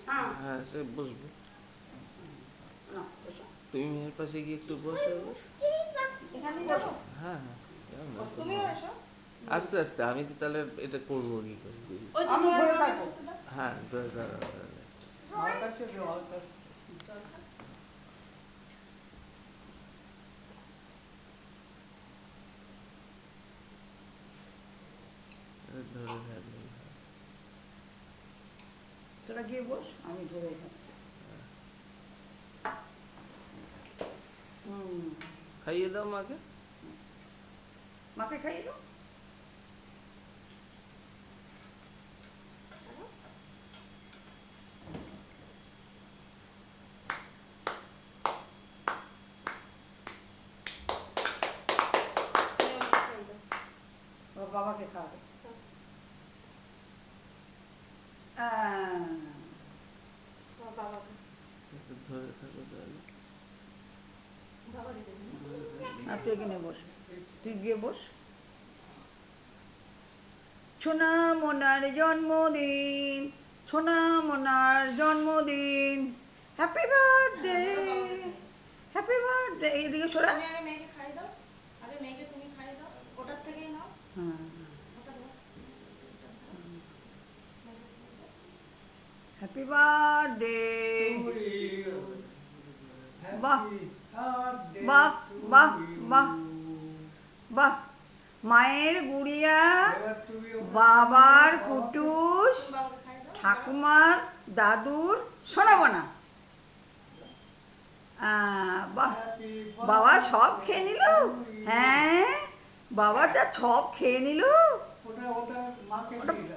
হ্যাঁ সে বসবো। তুমি মেয়ের পাশে গিয়ে একটু বসো। হ্যাঁ হ্যাঁ আস্তে আস্তে, আমি তো তাহলে এটা করবো কি করে? হ্যাঁ ধরে দাঁড়াও তাহলে। ধরে থাকলেই হয়। তোরা গিয়ে বস, আমি ধরে থাকছি। খাইয়ে দাও মাকে। মাকে খাইয়ে দাও। বাবাকে খাওয়াবে। ধরে থাকো তাহলে। তুই এখানে বস, তুই গিয়ে বস। সোনা মোনার জন্মদিন, সোনা মোনার জন্মদিন, হ্যাপি বার্থডে, হ্যাপি বার্থডে। এইদিকে সোনা। Happy birthday. বাহ বাহ বাহ বাহ বাহ। মায়ের গুড়িয়া, বাবার কুটুস, ঠাকুমার দাদুর শোনাবো না। বাহ, বাবা সব খেয়ে নিল। হ্যাঁ বাবা যা সব খেয়ে নিল।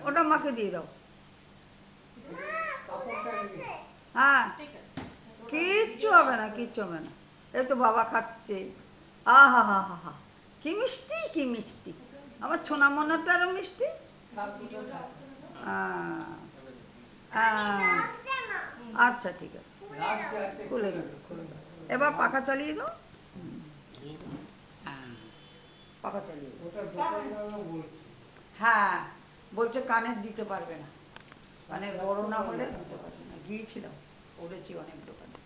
ওটা মাকে দিয়ে দাও। হ্যাঁ কিচ্ছু হবে না, কিচ্ছু হবে না। এই তো বাবা খাচ্ছে। আহা হা হা হা, কি মিষ্টি, কি মিষ্টি। আমার ছোনা মনাটারও মিষ্টি। আচ্ছা ঠিক আছে, খুলে দেবো, খুলে দেবো। এবার পাখা চালিয়ে দাও। পাখা চালিয়ে দাও। হ্যাঁ বলছে কানের দিতে পারবে না, কানের বড় না হলে দিতে পারবে না। গিয়েছিলাম, পড়েছি অনেক দোকানে।